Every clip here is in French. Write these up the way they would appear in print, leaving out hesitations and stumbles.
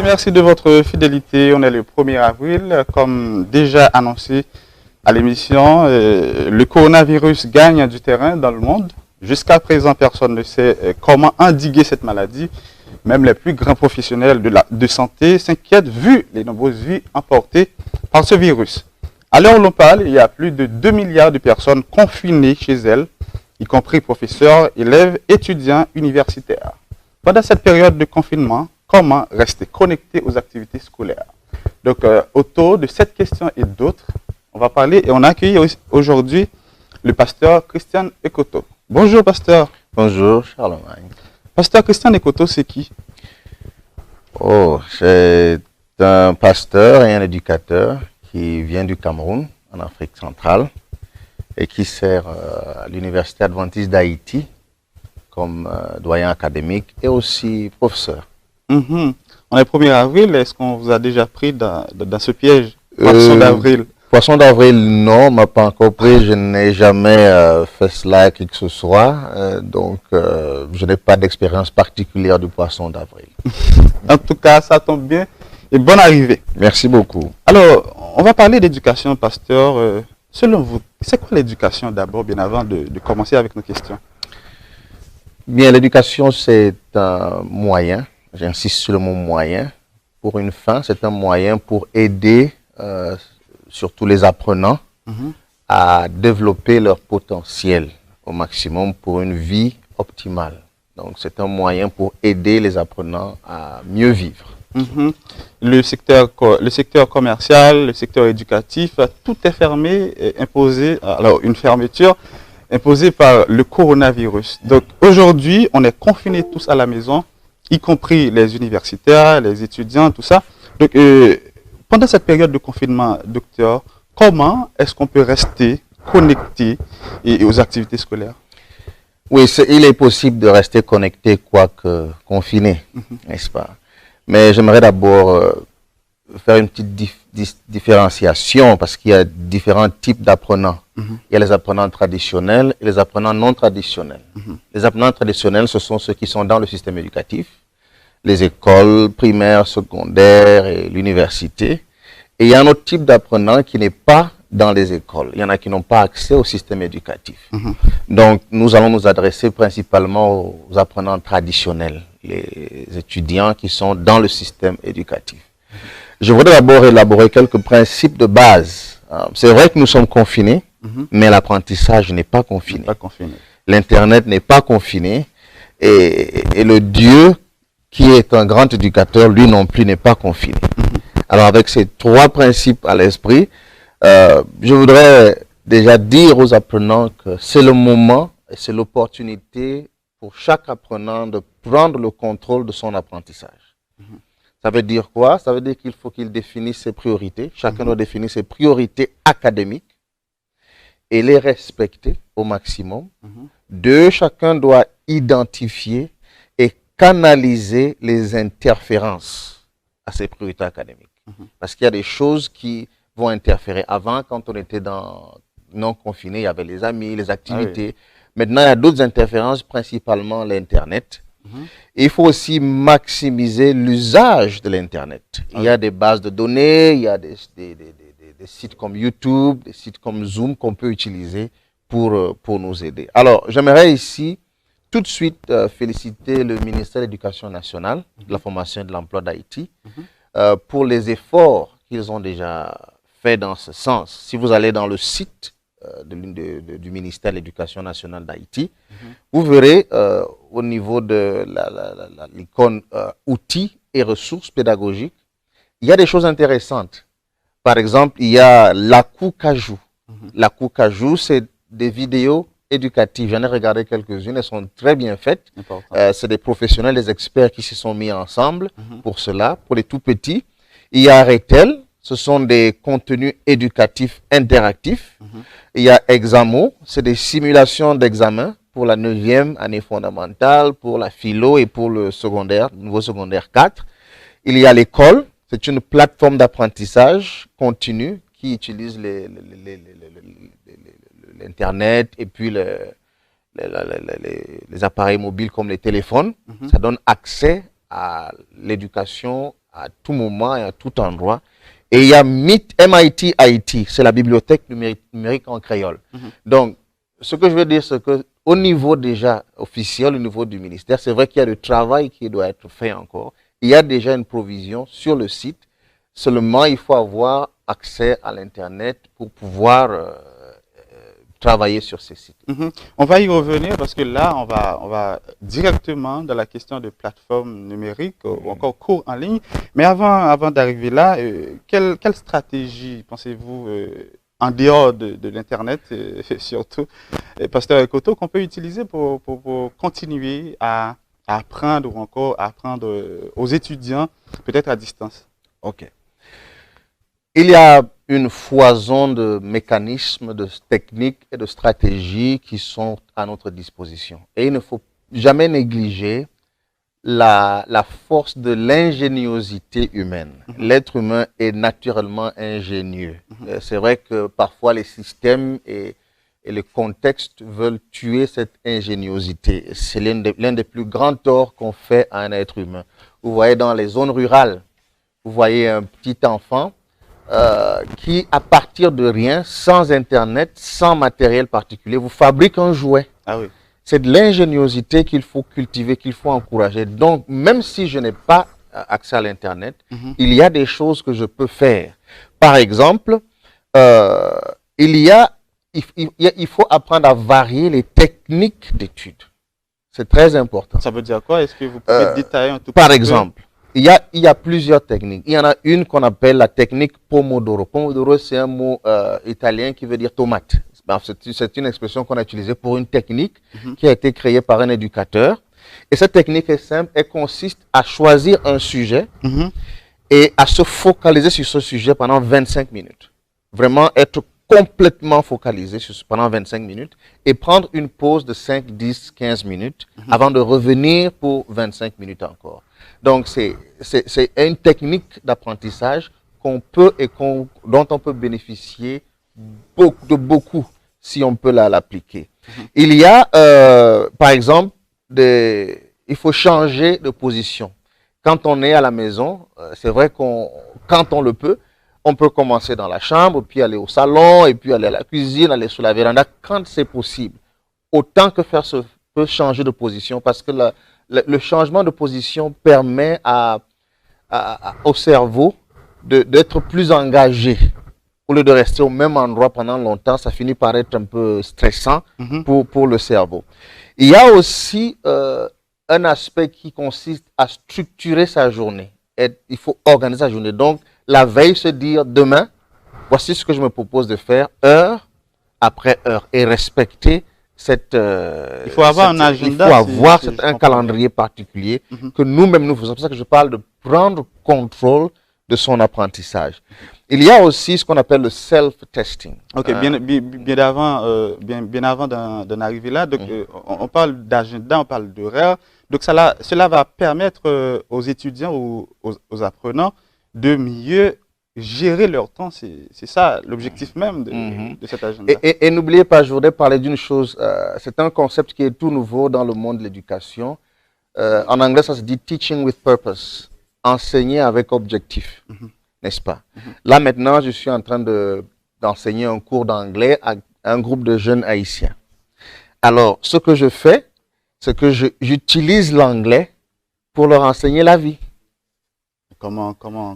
Merci de votre fidélité. On est le 1er avril. Comme déjà annoncé à l'émission, le coronavirus gagne du terrain dans le monde. Jusqu'à présent, personne ne sait comment endiguer cette maladie. Même les plus grands professionnels de santé s'inquiètent vu les nombreuses vies emportées par ce virus. À l'heure où l'on parle, il y a plus de 2 milliards de personnes confinées chez elles, y compris professeurs, élèves, étudiants, universitaires. Pendant cette période de confinement, comment rester connecté aux activités scolaires? Donc, autour de cette question et d'autres, on va parler et on a accueilli aujourd'hui le pasteur Christian Ekoto. Bonjour, pasteur. Bonjour, Charlemagne. Pasteur Christian Ekoto, c'est qui? Oh, c'est un pasteur et un éducateur qui vient du Cameroun, en Afrique centrale, et qui sert à l'Université adventiste d'Haïti comme doyen académique et aussi professeur. On est 1er avril, est-ce qu'on vous a déjà pris dans ce piège? Poisson d'avril. Poisson d'avril, non, on m'a pas encore pris, je n'ai jamais fait cela qui que ce soit, donc je n'ai pas d'expérience particulière du poisson d'avril. En tout cas, ça tombe bien et bonne arrivée. Merci beaucoup. Alors, on va parler d'éducation, pasteur. Selon vous, c'est quoi l'éducation d'abord, bien avant de commencer avec nos questions? Bien, l'éducation, c'est un moyen. J'insiste sur le mot moyen. Pour une fin, c'est un moyen pour aider surtout les apprenants à développer leur potentiel au maximum pour une vie optimale. Donc, c'est un moyen pour aider les apprenants à mieux vivre. Le secteur commercial, le secteur éducatif, tout est fermé, imposé, alors une fermeture imposée par le coronavirus. Donc, aujourd'hui, on est confinés tous à la maison, y compris les universitaires, les étudiants, tout ça. Donc, pendant cette période de confinement, docteur, comment est-ce qu'on peut rester connecté aux activités scolaires? Oui, il est possible de rester connecté quoique confiné, n'est-ce pas? Mais j'aimerais d'abord faire une petite différenciation parce qu'il y a différents types d'apprenants. Il y a les apprenants traditionnels et les apprenants non traditionnels. Les apprenants traditionnels, ce sont ceux qui sont dans le système éducatif, les écoles primaires, secondaires et l'université. Et il y a un autre type d'apprenant qui n'est pas dans les écoles. Il y en a qui n'ont pas accès au système éducatif. Donc, nous allons nous adresser principalement aux apprenants traditionnels, les étudiants qui sont dans le système éducatif. Je voudrais d'abord élaborer quelques principes de base. C'est vrai que nous sommes confinés, mais l'apprentissage n'est pas confiné. L'Internet n'est pas confiné et le Dieu qui est un grand éducateur, lui non plus n'est pas confiné. Alors avec ces trois principes à l'esprit, je voudrais déjà dire aux apprenants que c'est le moment et c'est l'opportunité pour chaque apprenant de prendre le contrôle de son apprentissage. Ça veut dire quoi? Ça veut dire qu'il faut qu'il définisse ses priorités. Chacun doit définir ses priorités académiques et les respecter au maximum. Deux, chacun doit identifier et canaliser les interférences à ses priorités académiques. Parce qu'il y a des choses qui vont interférer. Avant, quand on était non confiné, il y avait les amis, les activités. Maintenant, il y a d'autres interférences, principalement l'Internet. Il faut aussi maximiser l'usage de l'Internet. Il y a des bases de données, il y a des sites comme YouTube, des sites comme Zoom qu'on peut utiliser pour nous aider. Alors, j'aimerais ici tout de suite féliciter le ministère de l'Éducation nationale, de la formation et de l'emploi d'Haïti, pour les efforts qu'ils ont déjà fait dans ce sens. Si vous allez dans le site du ministère de l'Éducation nationale d'Haïti, vous verrez au niveau de l'icône outils et ressources pédagogiques, il y a des choses intéressantes. Par exemple, il y a l'Akoukajou. L'Akoukajou, c'est des vidéos éducatives. J'en ai regardé quelques-unes, elles sont très bien faites. C'est des professionnels, des experts qui se sont mis ensemble pour cela, pour les tout petits. Il y a Retel, ce sont des contenus éducatifs interactifs. Il y a Examo, c'est des simulations d'examen pour la 9e année fondamentale, pour la philo et pour le secondaire, niveau secondaire 4. Il y a l'école, c'est une plateforme d'apprentissage continu qui utilise l'Internet et puis les appareils mobiles comme les téléphones. Ça donne accès à l'éducation à tout moment et à tout endroit. Et il y a MIT IT, c'est la bibliothèque numérique en créole. Donc, ce que je veux dire, c'est qu'au niveau déjà officiel, au niveau du ministère, c'est vrai qu'il y a du travail qui doit être fait encore. Il y a déjà une provision sur le site. Seulement, il faut avoir accès à l'Internet pour pouvoir travailler sur ces sites. On va y revenir parce que là, on va directement dans la question de plateformes numériques ou encore cours en ligne. Mais avant d'arriver là, quelle stratégie pensez-vous en dehors de l'Internet, surtout, Pasteur Koto, qu'on peut utiliser pour continuer à apprendre ou encore apprendre aux étudiants, peut-être à distance? Ok. Il y a une foison de mécanismes, de techniques et de stratégies qui sont à notre disposition. Et il ne faut jamais négliger la force de l'ingéniosité humaine. L'être humain est naturellement ingénieux. C'est vrai que parfois les systèmes et le contexte veulent tuer cette ingéniosité. C'est l'un des plus grands torts qu'on fait à un être humain. Vous voyez dans les zones rurales, vous voyez un petit enfant qui, à partir de rien, sans Internet, sans matériel particulier, vous fabrique un jouet. Ah oui. C'est de l'ingéniosité qu'il faut cultiver, qu'il faut encourager. Donc, même si je n'ai pas accès à l'Internet, il y a des choses que je peux faire. Par exemple, il faut apprendre à varier les techniques d'études. C'est très important. Ça veut dire quoi? Est-ce que vous pouvez détailler un tout petit peu? Par exemple, il y a plusieurs techniques. Il y en a une qu'on appelle la technique Pomodoro. Pomodoro, c'est un mot italien qui veut dire tomate. C'est une expression qu'on a utilisée pour une technique qui a été créée par un éducateur. Et cette technique est simple. Elle consiste à choisir un sujet et à se focaliser sur ce sujet pendant 25 minutes. Vraiment être complètement focalisé pendant 25 minutes et prendre une pause de 5, 10, 15 minutes avant de revenir pour 25 minutes encore. Donc, c'est une technique d'apprentissage qu'on peut et dont on peut bénéficier beaucoup si on peut l'appliquer. Il y a, par exemple, il faut changer de position. Quand on est à la maison, c'est vrai quand on le peut, on peut commencer dans la chambre, puis aller au salon, et puis aller à la cuisine, aller sur la véranda, quand c'est possible. Autant que faire se peut changer de position, parce que le changement de position permet au cerveau d'être plus engagé. Au lieu de rester au même endroit pendant longtemps, ça finit par être un peu stressant pour le cerveau. Il y a aussi un aspect qui consiste à structurer sa journée. Il faut organiser sa journée. Donc, la veille, se dire demain, voici ce que je me propose de faire, heure après heure, et respecter il faut avoir un agenda. Il faut avoir un calendrier particulier que nous-mêmes nous faisons. C'est pour ça que je parle de prendre contrôle de son apprentissage. Il y a aussi ce qu'on appelle le self-testing. Ok, bien avant d'en arriver là, donc, on parle d'agenda, on parle d'horaire. Donc cela va permettre aux étudiants ou aux apprenants de mieux gérer leur temps. C'est ça l'objectif même de cet agenda. Et n'oubliez pas, je voudrais parler d'une chose. C'est un concept qui est tout nouveau dans le monde de l'éducation. En anglais, ça se dit « teaching with purpose », enseigner avec objectif, n'est-ce pas? Là, maintenant, je suis en train d'enseigner un cours d'anglais à un groupe de jeunes haïtiens. Alors, ce que je fais, c'est que j'utilise l'anglais pour leur enseigner la vie.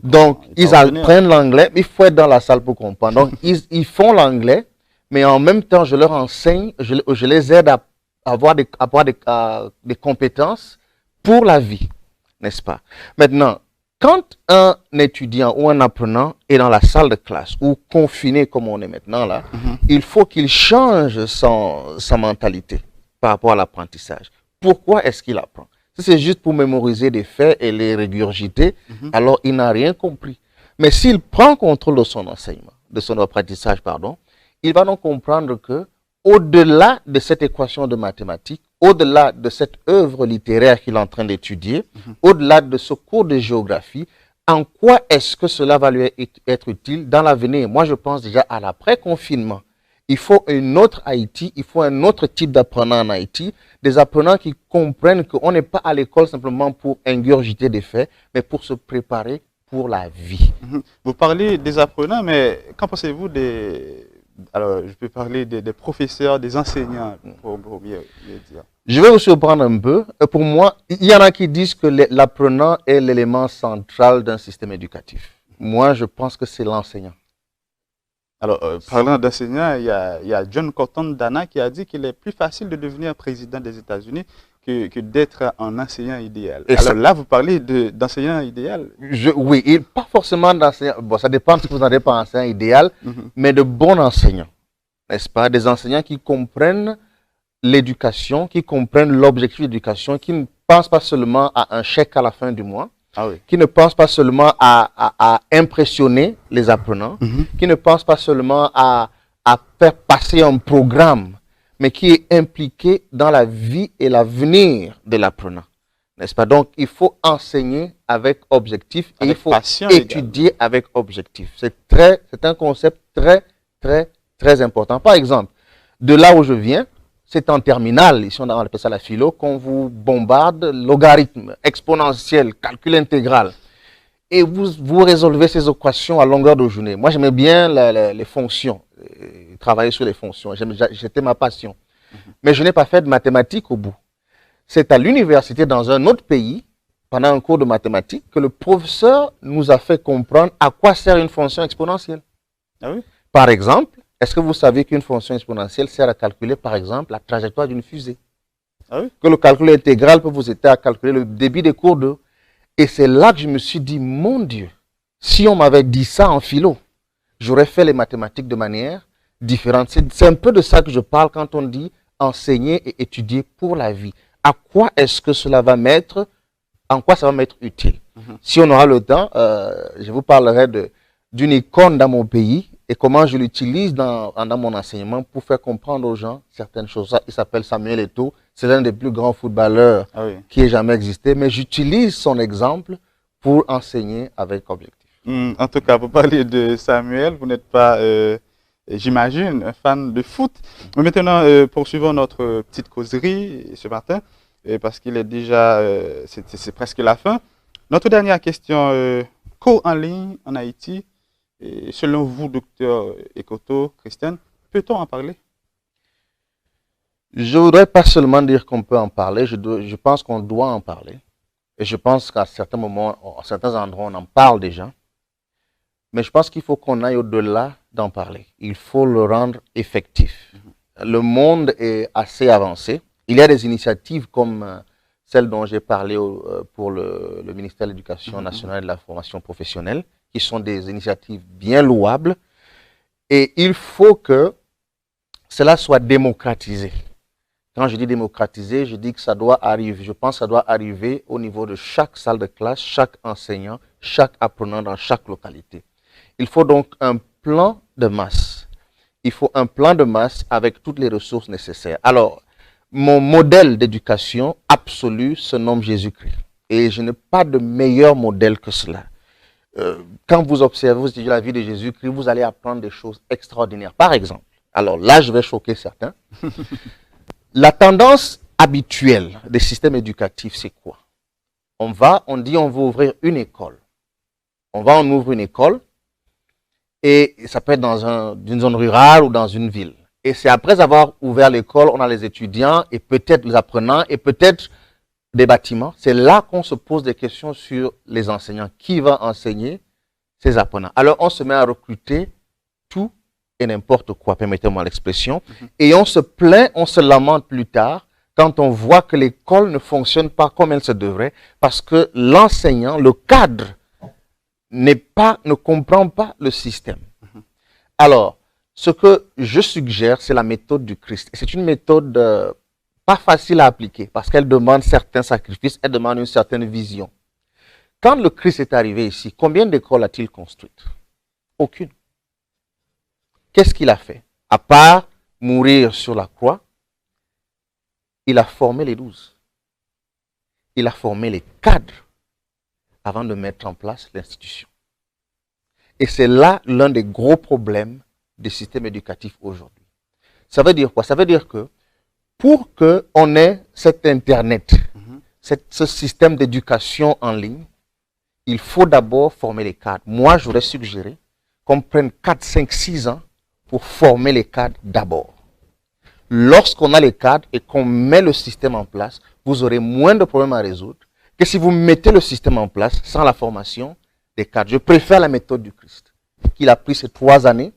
Donc, ils apprennent l'anglais, mais il faut être dans la salle pour comprendre. Donc, ils font l'anglais, mais en même temps, je leur enseigne, je les aide à avoir des compétences pour la vie, n'est-ce pas? Maintenant, quand un étudiant ou un apprenant est dans la salle de classe ou confiné comme on est maintenant là, il faut qu'il change sa mentalité par rapport à l'apprentissage. Pourquoi est-ce qu'il apprend? Si c'est juste pour mémoriser des faits et les régurgiter, alors il n'a rien compris. Mais s'il prend contrôle de son enseignement, de son apprentissage, pardon, il va donc comprendre que au-delà de cette équation de mathématiques, au-delà de cette œuvre littéraire qu'il est en train d'étudier, au-delà de ce cours de géographie, en quoi est-ce que cela va lui être utile dans l'avenir? Moi, je pense déjà à l'après-confinement. Il faut une autre Haïti, il faut un autre type d'apprenants en Haïti, des apprenants qui comprennent qu'on n'est pas à l'école simplement pour ingurgiter des faits, mais pour se préparer pour la vie. Vous parlez des apprenants, mais qu'en pensez-vous des... Alors, je peux parler des professeurs, des enseignants, pour mieux dire. Je vais vous surprendre un peu. Pour moi, il y en a qui disent que l'apprenant est l'élément central d'un système éducatif. Moi, je pense que c'est l'enseignant. Alors, parlant d'enseignants, il y a John Cotton Dana qui a dit qu'il est plus facile de devenir président des États-Unis que d'être un enseignant idéal. Et alors là, vous parlez d'enseignant idéal. Oui, pas forcément d'enseignant. Bon, ça dépend de ce que vous entendez par enseignant idéal, mais de bons enseignants. N'est-ce pas? Des enseignants qui comprennent l'éducation, qui comprennent l'objectif de l'éducation, qui ne pensent pas seulement à un chèque à la fin du mois, qui ne pensent pas seulement à impressionner les apprenants, qui ne pensent pas seulement à faire passer un programme, mais qui est impliqué dans la vie et l'avenir de l'apprenant. N'est-ce pas? Donc, il faut enseigner avec objectif et il faut étudier avec objectif. C'est un concept très important. Par exemple, de là où je viens, c'est en terminale, ici on appelle ça la philo, qu'on vous bombarde logarithme, exponentiel, calcul intégral. Et vous résolvez ces équations à longueur de journée. Moi, j'aimais bien les fonctions, travailler sur les fonctions. C'était ma passion. Mais je n'ai pas fait de mathématiques au bout. C'est à l'université dans un autre pays, pendant un cours de mathématiques, que le professeur nous a fait comprendre à quoi sert une fonction exponentielle. Ah oui? Par exemple, est-ce que vous savez qu'une fonction exponentielle sert à calculer, par exemple, la trajectoire d'une fusée? Ah oui? Que le calcul intégral peut vous aider à calculer le débit des cours d'eau. Et c'est là que je me suis dit, mon Dieu, si on m'avait dit ça en philo, j'aurais fait les mathématiques de manière différente. C'est un peu de ça que je parle quand on dit enseigner et étudier pour la vie. À quoi est-ce que cela va mettre, en quoi ça va m'être utile? Si on aura le temps, je vous parlerai d'une icône dans mon pays et comment je l'utilise dans mon enseignement pour faire comprendre aux gens certaines choses. Il s'appelle Samuel Eto'o, c'est l'un des plus grands footballeurs qui ait jamais existé, mais j'utilise son exemple pour enseigner avec objectif. En tout cas, vous parlez de Samuel, vous n'êtes pas, j'imagine, un fan de foot. Mais maintenant, poursuivons notre petite causerie ce matin, parce qu'il est déjà, c'est presque la fin. Notre dernière question, cours en ligne en Haïti. Et selon vous, docteur Ekoto, Christiane, peut-on en parler? Je ne voudrais pas seulement dire qu'on peut en parler, je pense qu'on doit en parler. Et je pense qu'à certains moments, à certains endroits, on en parle déjà. Mais je pense qu'il faut qu'on aille au-delà d'en parler. Il faut le rendre effectif. Le monde est assez avancé. Il y a des initiatives comme celle dont j'ai parlé pour le ministère de l'Éducation nationale et de la formation professionnelle, qui sont des initiatives bien louables. Et il faut que cela soit démocratisé. Quand je dis démocratisé, je dis que ça doit arriver. Je pense que ça doit arriver au niveau de chaque salle de classe, chaque enseignant, chaque apprenant dans chaque localité. Il faut donc un plan de masse. Il faut un plan de masse avec toutes les ressources nécessaires. Alors, mon modèle d'éducation absolu se nomme Jésus-Christ. Et je n'ai pas de meilleur modèle que cela. Quand vous observez, vous étudiez la vie de Jésus-Christ, vous allez apprendre des choses extraordinaires. Par exemple, alors là, je vais choquer certains. La tendance habituelle des systèmes éducatifs, c'est quoi? On dit on veut ouvrir une école. On ouvre une école et ça peut être dans une zone rurale ou dans une ville. Et c'est après avoir ouvert l'école, on a les étudiants et peut-être les apprenants et peut-être des bâtiments. C'est là qu'on se pose des questions sur les enseignants. Qui va enseigner ces apprenants? Alors on se met à recruter tout et n'importe quoi, permettez-moi l'expression. Et on se plaint, on se lamente plus tard quand on voit que l'école ne fonctionne pas comme elle se devrait parce que l'enseignant, le cadre, ne comprend pas le système. Alors, ce que je suggère, c'est la méthode du Christ. C'est une méthode pas facile à appliquer parce qu'elle demande certains sacrifices, elle demande une certaine vision. Quand le Christ est arrivé ici, combien d'écoles a-t-il construites? Aucune. Qu'est-ce qu'il a fait? À part mourir sur la croix, il a formé les 12. Il a formé les cadres avant de mettre en place l'institution. Et c'est là l'un des gros problèmes des systèmes éducatifs aujourd'hui. Ça veut dire quoi? Ça veut dire que pour qu'on ait cet Internet, ce système d'éducation en ligne, il faut d'abord former les cadres. Moi, j'aurais suggéré qu'on prenne 4, 5, 6 ans pour former les cadres d'abord. Lorsqu'on a les cadres et qu'on met le système en place, vous aurez moins de problèmes à résoudre que si vous mettez le système en place sans la formation des cadres. Je préfère la méthode du Christ, qu'il a pris ces 3 années.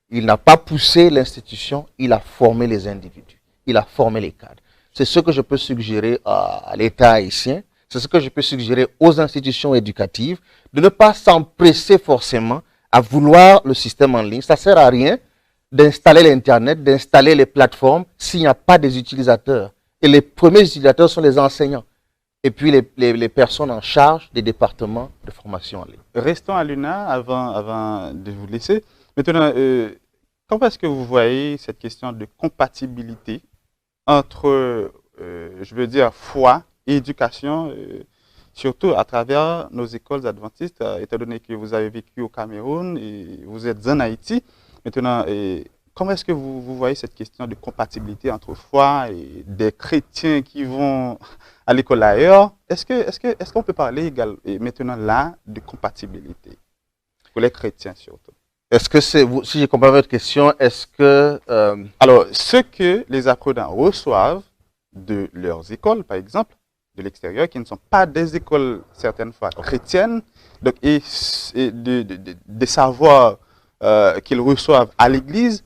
Il n'a pas poussé l'institution, il a formé les individus. Il a formé les cadres. C'est ce que je peux suggérer à l'État haïtien. C'est ce que je peux suggérer aux institutions éducatives, de ne pas s'empresser forcément à vouloir le système en ligne. Ça ne sert à rien d'installer l'Internet, d'installer les plateformes s'il n'y a pas des utilisateurs. Et les premiers utilisateurs sont les enseignants. Et puis les personnes en charge des départements de formation en ligne. Restons à l'UNA avant de vous laisser. Maintenant, comment est-ce que vous voyez cette question de compatibilité entre, je veux dire, foi et éducation, surtout à travers nos écoles adventistes, étant donné que vous avez vécu au Cameroun et vous êtes en Haïti. Maintenant, comment est-ce que vous voyez cette question de compatibilité entre foi et des chrétiens qui vont à l'école ailleurs? Est-ce qu'on peut parler maintenant là de compatibilité pour les chrétiens surtout? Est-ce que c'est, si j'ai compris votre question, est-ce que... Alors, ce que les apprenants reçoivent de leurs écoles, par exemple, de l'extérieur, qui ne sont pas des écoles, certaines fois, chrétiennes, donc, et des savoirs qu'ils reçoivent à l'église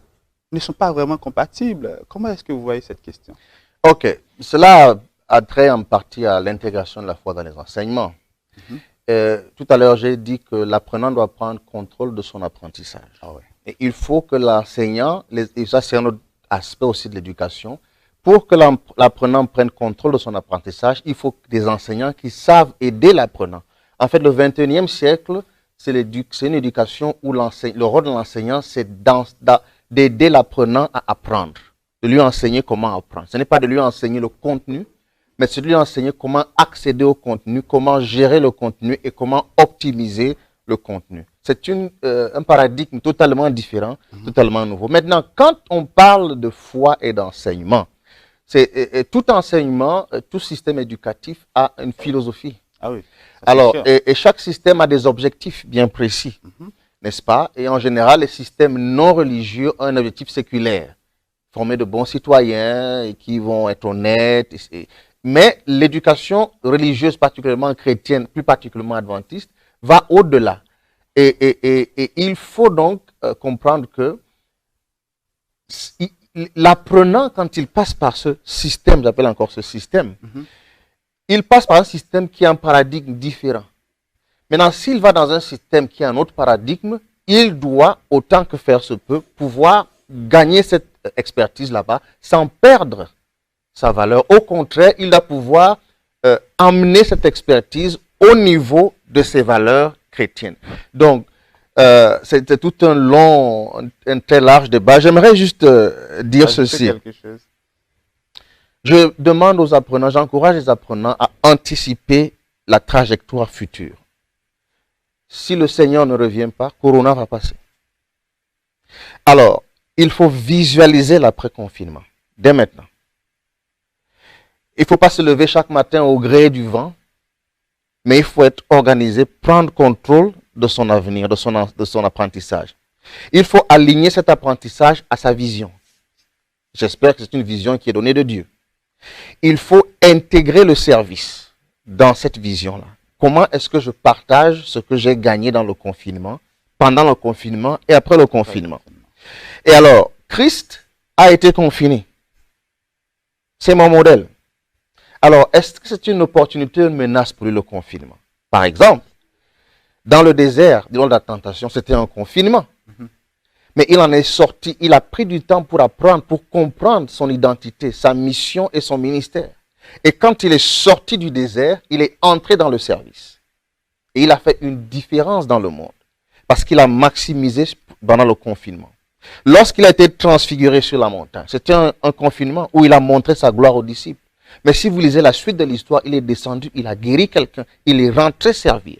ne sont pas vraiment compatibles. Comment est-ce que vous voyez cette question? Ok, cela a trait en partie à l'intégration de la foi dans les enseignements. Tout à l'heure, j'ai dit que l'apprenant doit prendre contrôle de son apprentissage. Ah ouais. Et il faut que l'enseignant, et ça c'est un autre aspect aussi de l'éducation, pour que l'apprenant prenne contrôle de son apprentissage, il faut des enseignants qui savent aider l'apprenant. En fait, le 21e siècle, c'est une éducation où le rôle de l'enseignant, c'est d'aider l'apprenant à apprendre, de lui enseigner comment apprendre. Ce n'est pas de lui enseigner le contenu, mais c'est de lui enseigner comment accéder au contenu, comment gérer le contenu et comment optimiser le contenu. C'est un paradigme totalement différent, totalement nouveau. Maintenant, quand on parle de foi et d'enseignement, tout enseignement, tout système éducatif a une philosophie. Ah oui. Alors, et chaque système a des objectifs bien précis, n'est-ce pas? Et en général, les systèmes non religieux ont un objectif séculaire, former de bons citoyens et qui vont être honnêtes. Mais l'éducation religieuse, particulièrement chrétienne, plus particulièrement adventiste, va au-delà. Et il faut donc comprendre que l'apprenant, quand il passe par ce système, j'appelle encore ce système, il passe par un système qui a un paradigme différent. Maintenant, s'il va dans un système qui a un autre paradigme, il doit, autant que faire se peut, pouvoir gagner cette expertise là-bas sans perdre sa valeur. Au contraire, il doit pouvoir amener cette expertise au niveau de ses valeurs chrétiennes. Donc, c'était tout un très large débat. J'aimerais juste dire ceci. Je demande aux apprenants, j'encourage les apprenants à anticiper la trajectoire future. Si le Seigneur ne revient pas, Corona va passer. Alors, il faut visualiser l'après-confinement, dès maintenant. Il ne faut pas se lever chaque matin au gré du vent, mais il faut être organisé, prendre contrôle de son avenir, de son apprentissage. Il faut aligner cet apprentissage à sa vision. J'espère que c'est une vision qui est donnée de Dieu. Il faut intégrer le service dans cette vision-là. Comment est-ce que je partage ce que j'ai gagné dans le confinement, pendant le confinement et après le confinement? Et alors, Christ a été confiné. C'est mon modèle. Alors, est-ce que c'est une opportunité, une menace pour lui, le confinement? Par exemple, dans le désert, durant la tentation, c'était un confinement. Mais il en est sorti, il a pris du temps pour apprendre, pour comprendre son identité, sa mission et son ministère. Et quand il est sorti du désert, il est entré dans le service. Et il a fait une différence dans le monde. Parce qu'il a maximisé pendant le confinement. Lorsqu'il a été transfiguré sur la montagne, c'était un confinement où il a montré sa gloire aux disciples. Mais si vous lisez la suite de l'histoire, il est descendu, il a guéri quelqu'un, il est rentré servir.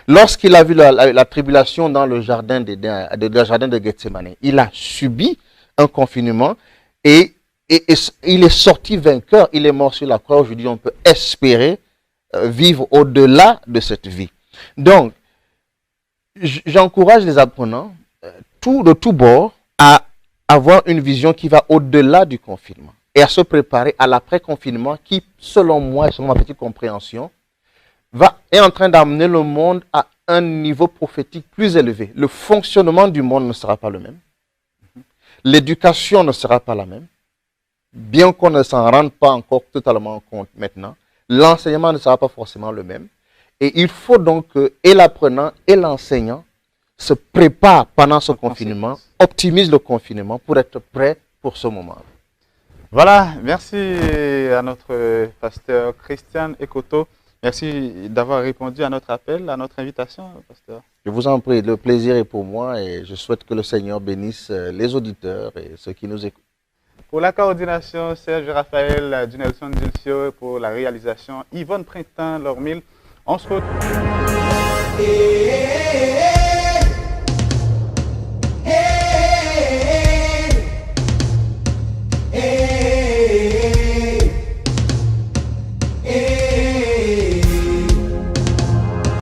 Lorsqu'il a vu la tribulation dans le jardin de Gethsemane, il a subi un confinement et il est sorti vainqueur, il est mort sur la croix. Aujourd'hui, on peut espérer vivre au-delà de cette vie. Donc, j'encourage les apprenants de tous bords à avoir une vision qui va au-delà du confinement et à se préparer à l'après-confinement qui, selon moi et selon ma petite compréhension, est en train d'amener le monde à un niveau prophétique plus élevé. Le fonctionnement du monde ne sera pas le même. L'éducation ne sera pas la même. Bien qu'on ne s'en rende pas encore totalement compte maintenant, l'enseignement ne sera pas forcément le même. Et il faut donc que et l'apprenant et l'enseignant se préparent pendant ce confinement, optimisent le confinement pour être prêts pour ce moment. Voilà, merci à notre pasteur Christian Ekoto. Merci d'avoir répondu à notre appel, à notre invitation, pasteur. Je vous en prie, le plaisir est pour moi et je souhaite que le Seigneur bénisse les auditeurs et ceux qui nous écoutent. Pour la coordination, Serge Raphaël du Nelson Dulcio, pour la réalisation, Yvonne Printemps, Lormil. On se retrouve.